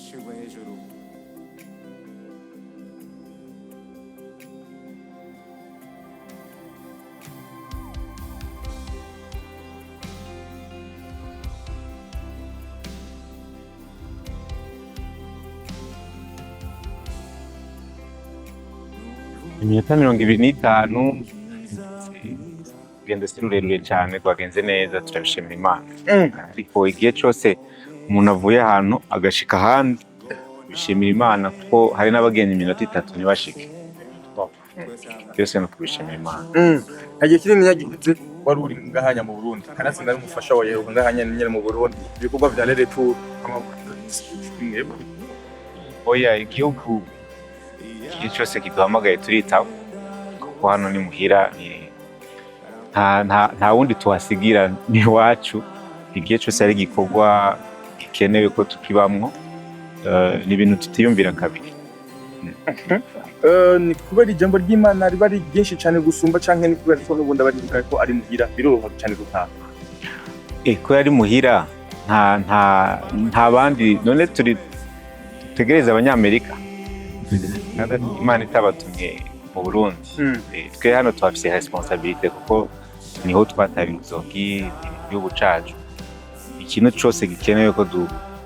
gushirwa hejuru. Iminota 25 urugendo si rurerure cyane, rwagenze neza, turabishimira Imana. Ariko igihe cyose umuntu avuye ahantu agashika ahandi, bishimira Imana kuko hari n'abagenda iminota 3 ntibashike. Byose no kubishimira Imana. Hagiye kinini yagize wari uri ngahanya mu Burundi, kanatsinda ari umufasha wawe ngahanya nyine mu Burundi, ibikorwa vya retour Oya, igihugu igihe cyose kiduhamagaye turitaho kuko hano ni muhira, nta wundi tuhasigira ni iwacu. Igihe cyose ari igikorwa gikenewe ko tukibamwo, ni ibintu tutiyumvira kabiri. ni kubera ijambo ry'Imana riba ari ryinshi cyane gusumba canke ni kubera ko n'ubundi bari ko ari muhira biroroha cyane gutaha? Ko ari muhira nta bandi, none tutegereza abanyamerika Imana itabatumye mu Burundi. Twe hano tuhafise responsabilité kuko niho twatabizogi igihugu cacu. Ikintu cyose gikenewe ko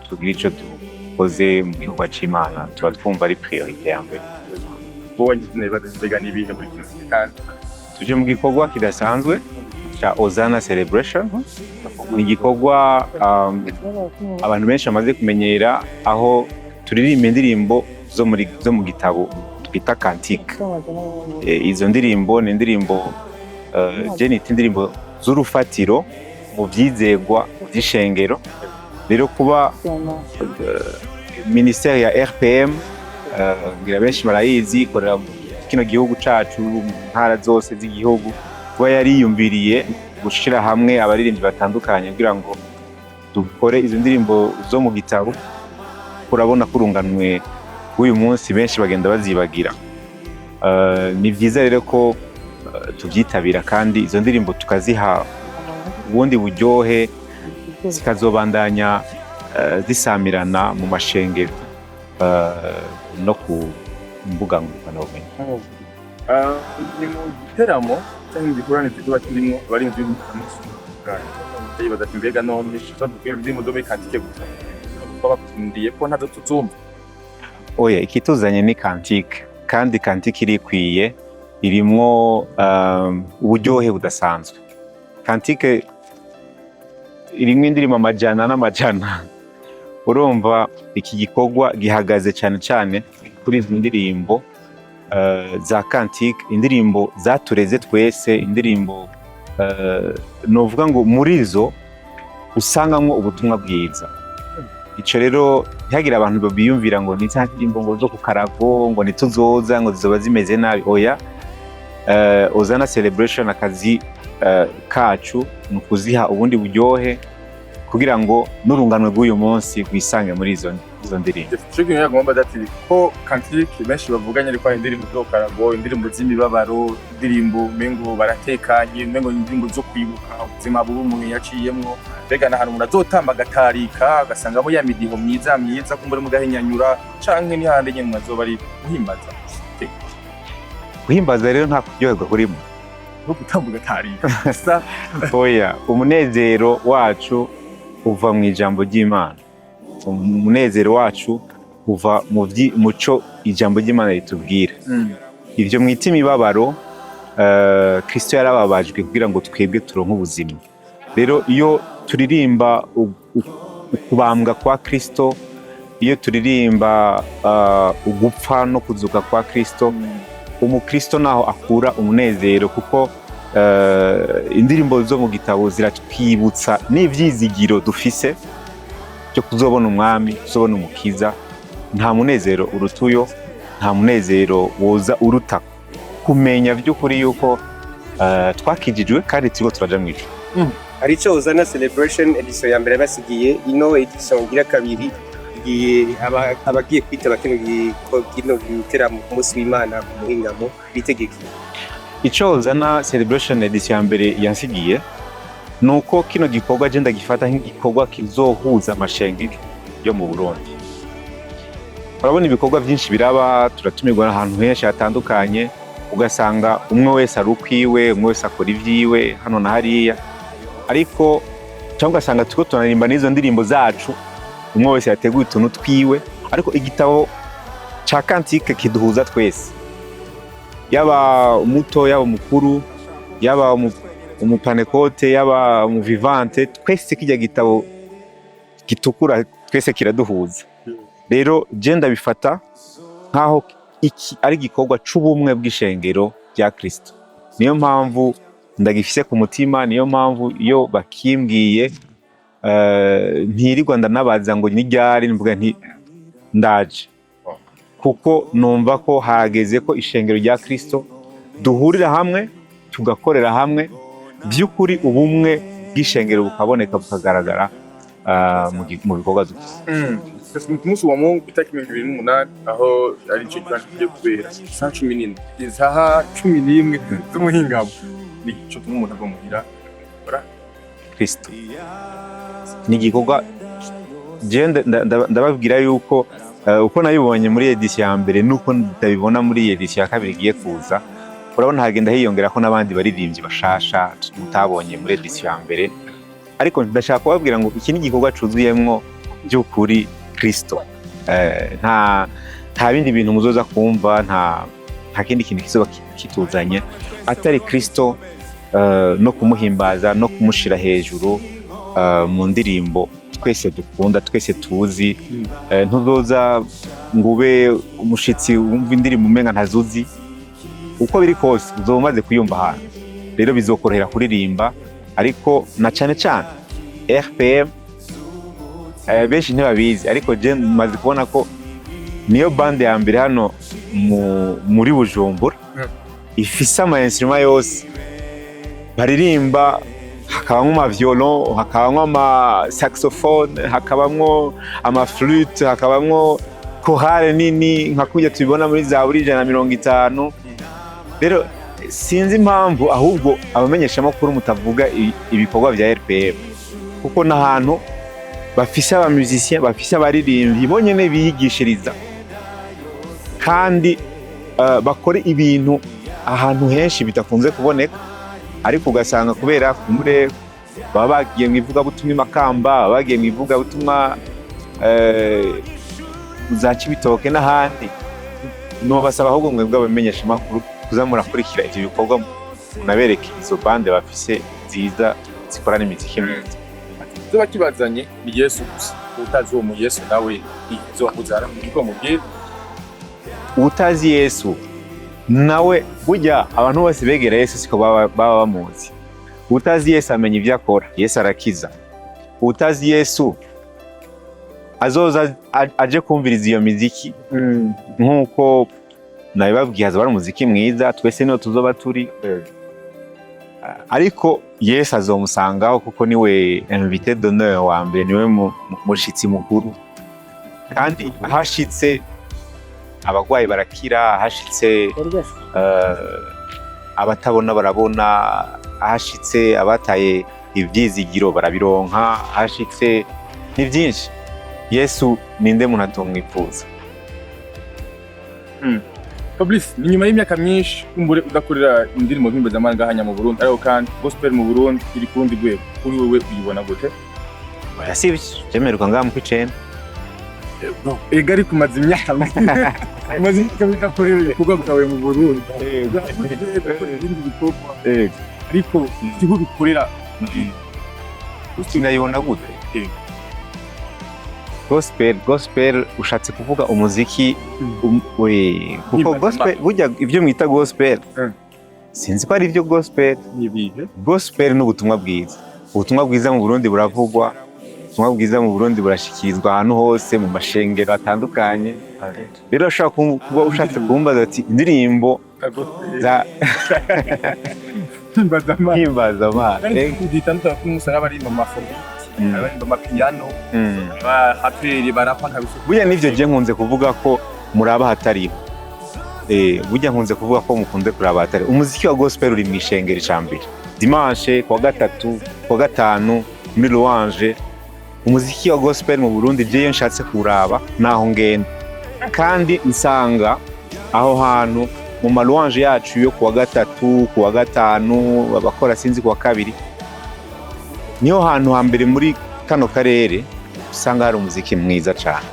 tugira ico dukoze mu gihugu c'Imana, tuba twumva ari priorité ya mbere. Wowe nyine bazega nibihe muri kandi Tuje mu gikorwa kidasanzwe cha Ozana celebration. Ni igikorwa abantu benshi bamaze kumenyera, aho turirimba indirimbo zo mu gitabo twita cantique. Izo ndirimbo ni indirimbo jenita indirimbo z'urufatiro mu byizegwa by'ishengero. Rero kuba ministère ya RPM ngira benshi barayizi, ikorera kino gihugu cacu mu ntara zose z'igihugu, kuba yariyumviriye gushira hamwe abaririmbyi batandukanye kugira ngo dukore izo ndirimbo zo mu gitabo. Urabona kurunganwe uyu munsi benshi bagenda bazibagira. Ni byiza rero ko tubyitabira kandi izo ndirimbo tukaziha ubundi buryohe, zikazobandanya zisamirana mu mashengero no ku mbuga ngurukanabumenyi. ni mu giteramo cyangwa igikorane tuba turimo bari mu bibaza mbega none tuzabwira ndimo dobe kantike gusa bakundiye ko ntazo tuzumva. Oya, kituzanye ni cantique, kandi cantique irikwiye, irimwo uburyohe budasanzwe. Cantique irimwo indirimbo amajana n'amajana. Urumva iki gikorwa gihagaze cyane cyane kuri izi ndirimbo za cantique, indirimbo zatureze twese, indirimbo novuga ngo muri zo usangamwo ubutumwa bwiza. Ico rero ntihagira abantu babiyumvira ngo ni za ndirimbo ngo zo ku karago, ngo nituzoza, ngo zizoba zimeze nabi. Oya, Ozana celebration akazi kacu ni ukuziha ubundi buryohe kugira ngo n'urunganwe rw'uyu munsi rwisange muri izo ndirimbo. Cyo yagomba dati ko cantique benshi bavuganye ariko ari indirimbo zo karago, indirimbo z'imibabaro, indirimbo umengo baratekanye, umengo indirimbo zo kwibuka ubuzima bubi umuntu yaciyemwo. Mbega na hantu azotamba agatarika agasangamo ya midiho myiza kumbura mugahinyanyura canke ni hande nyene mazoba ari guhimbaza. Guhimbaza rero nta kuryoherwa kurimo, no gutamba agatarika. Oya, umunezero wacu uva mu ijambo ry'Imana. Umunezero wacu uva mu muco ijambo ry'Imana ritubwira. Ivyo mwita imibabaro, Kristo yarababajwe kugira ngo twebwe turonke ubuzima. Rero iyo turirimba ukubambwa kwa Kristo, iyo turirimba ugupfa no kuzuka kwa Kristo, umukristo naho akura umunezero, kuko indirimbo zo mu gitabo ziratwibutsa n'ivyizigiro dufise cyo kuzobona umwami, kuzobona umukiza. Nta munezero urutuyo, nta munezero woza uruta kumenya by'ukuri yuko twakijijwe kandi turiko turaja mu ijuru. Hari icyo Ozana celebration edition ya mbere basigiye, ino edition ngira kabiri igiye abagiye kwitaba kino giteramo ku munsi w'Imana ku muhingamo bitegeke. Icyo Ozana celebration edition ya mbere yansigiye nuko kino gikorwa je ndagifata nk'igikorwa kizohuza amashengero yo mu Burundi. urabona ibikorwa byinshi biraba, turatumirwa ahantu henshi hatandukanye, ugasanga umwe wese ari ukwiwe, umwe wese akora ivyiwe hano na hariya, ariko cyangwa ugasanga turiko tunaririmba n'izo ndirimbo zacu, umwe wese yateguye utuntu twiwe, ariko igitabo ca kantike kiduhuza twese, yaba umuto, yaba umukuru, yaba umupanekote, yaba umuvivante, twese kijya gitabo gitukura twese kiraduhuza. Rero je ndabifata nkaho iki ari igikorwa c'ubumwe bw'ishengero rya Kristo. Niyo mpamvu ndagifise ku mutima, niyo mpamvu iyo bakimbwiye ntirirwa ndanabaza ngo ni ryari, mvuga nti ndaje, kuko numva ko hageze ko ishengero rya Kristo duhurira hamwe tugakorera hamwe by'ukuri, ubumwe bw'ishengero bukaboneka bukagaragara mu bikorwa dufite. Ku munsi wa Mungu itariki 28 aho ari cyo kibanza kigiye kubera saa 14 isaha 11 z'umuhingamo, ni cyo umuntu agomuhira Kristo. Ni igikorwa je ndababwira yuko uko nabibonye muri edition ya mbere nuko ndabibona muri edition ya kabiri igiye kuza, urabona hagenda hiyongera ko n'abandi baririmbyi bashasha mutabonye muri edition ya mbere, ariko ndashaka kubabwira ngo iki ni igikorwa cuzuyemwo by'ukuri Kristo. Nta bindi bintu muzoza kumva, nta kindi kintu kizoba kituzanye atari Kristo, no kumuhimbaza no kumushira hejuru mu ndirimbo twese dukunda, twese tuzi, ntuzoza ngube umushitsi wumve indirimbo umenga ntazo, uko biri kose uzoba umaze kuyumva ahantu. Rero bizokworohera kuririmba, ariko na cyane cyane RPM benshi ntibabizi, ariko je maze kubona ko niyo bande ya mbere hano muri Bujumbura ifise ama instrument yose baririmba, hakabamwo ama violon, hakabamwo ama saxophone, hakabamwo ama flute, hakabamwo chorale nini nka kujya tubibona muri za buri 150. Rero sinzi impamvu ahubwo abamenyesha makuru mutavuga ibikorwa vya RPM, kuko n'ahantu bafise aba musiciens, bafise abaririmbyi bonyene biyigishiriza kandi bakore ibintu ahantu henshi bitakunze kuboneka, ariko ugasanga kubera kumure baba bagiye mu ivuga butumwa Makamba, bagiye mu ivuga butumwa za Cibitoke n'ahandi, no basaba ahubwo mwe bw'abamenyesha makuru kuza murakurikira ivyo bikorwa, munabereke izo bande bafise nziza zikorana imiziki myiza. Zoba kibazanye ni Yesu gusa, utazi uwo mu Yesu nawe izokuzara mu gikorwa mu bwira. Utazi Yesu nawe burya abantu bose begera Yesu siko baba bamuzi. Utazi Yesu amenya ivyo akora, Yesu arakiza. Utazi Yesu azoza aje kumviriza iyo miziki nkuko nabibabwiye, hazaba ari umuziki mwiza, twese niho tuzoba turi, ariko Yesu azomusangaho kuko niwe invité d'honneur wa mbere, niwe mushitsi mukuru, kandi hashitse abagwayi barakira, hashitse abatabona barabona, hashitse abataye ivyizigiro barabironka, hashitse ni byinshi. Yesu ninde muntu atomwifuza. Fabrice, ni nyuma y'imyaka myinshi kumbure udakorera indirimbo z'amahanga hanya mu Burundi, ariko kandi gospel mu Burundi iri kundi rwego, kuri wewe uyibona gute? Oya sivyo, jemeruka ngaha mu kw'icenda. Ega ariko umaze imyaka umaze imyaka udakorera ibikorwa bwawe mu Burundi, ariko igihugu bikorera sinayibona gute? Gospel ushatse kuvuga umuziki, kuko gospel burya ivyo mwita gospel sinzi ko ari ivyo gospel. Gospel n'ubutumwa bwiza. Ubutumwa bwiza mu Burundi buravugwa, ubutumwa bwiza mu Burundi burashikirizwa ahantu hose mu mashengero atandukanye. Rero ushaka kuba ushatse kumbaza ati indirimbo za himbaza Imana, ditanta kumusara bari mu mafundi, abari mu mapiano, atari barapa kabisa. Burya nivyo je nkunze kuvuga ko muraba hatariho. Burya nkunze kuvuga ko mukunze kuraba hatari. Umuziki wa gospel uri mwishengero icambere. Dimanche, kwa gatatu, kwa gatanu, muri louange. Umuziki wa gospel mu Burundi je nshatse kuraba naho ngenda. kandi nsanga aho hantu mu malouange yacu yo kuwa gatatu kuwa gatanu abakora sinzi kuwa kabiri niho hantu hambere muri kano karere usanga hari umuziki mwiza cyane.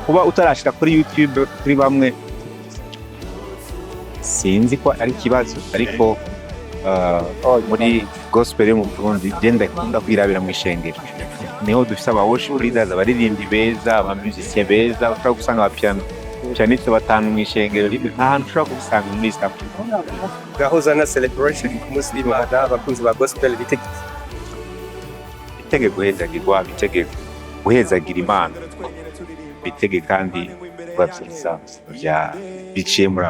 Kuba utarashika kuri YouTube kuri bamwe sinzi ko ari kibazo, ariko muri gospel yo mu Burundi genda kunda kwirabira mu ishengero niho dufise aba worship leaders, abaririmbyi beza, aba musiciens beza, ushobora gusanga aba pianiste batanu mu ishengero ahantu ushobora gusanga muri East Africa. gahuza na celebration ku munsi w'Imana abakunzi ba gospel bitege guhezagirwa, bitege guhezagira Imana, bitege kandi babyiza bya biciye muri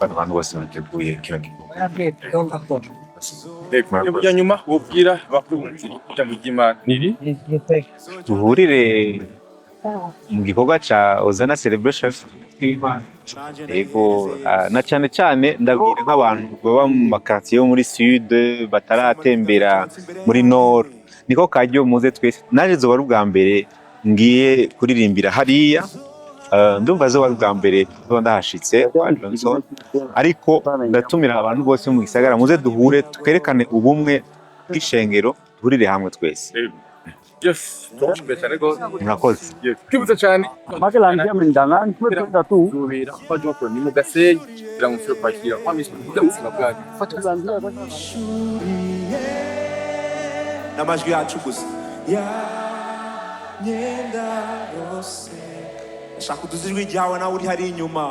abantu bose bateguye kino gikorwa. Ya nyuma ubwira bakunzi ijambo ry'Imana niri duhurire mu gikorwa ca Ozana celebration yego, na cyane cyane ndabwira nk'abantu baba mu makartier yo muri sud bataratembera muri nord, niko kajyo muze twese. Naje zoba ari ubwa mbere ngiye kuririmbira hariya, ndumva zoba ari ubwa mbere ndahashitse, ariko ndatumira abantu bose mu gisagara muze duhure twerekane ubumwe bw'ishengero, duhurire hamwe twese. Yes, Murakoze. Kibuze cyane. Makelangia mndangani twenda tu. Zubira kwaje ko ni mugasenyi kugira ngo ushobore kwakira kwa misi ubuzima bwanyu. Fatulangia n'amajwi yacu gusa ya nyenda yose ashaka uduzijwi ryawe nawe uri hari inyuma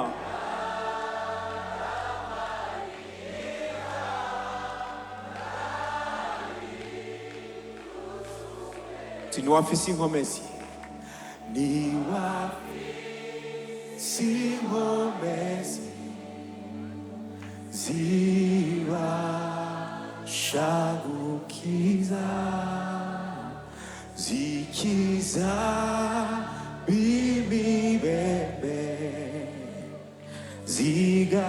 niwafise inkomezi zibasha gukiza zikiza bimibembe ziga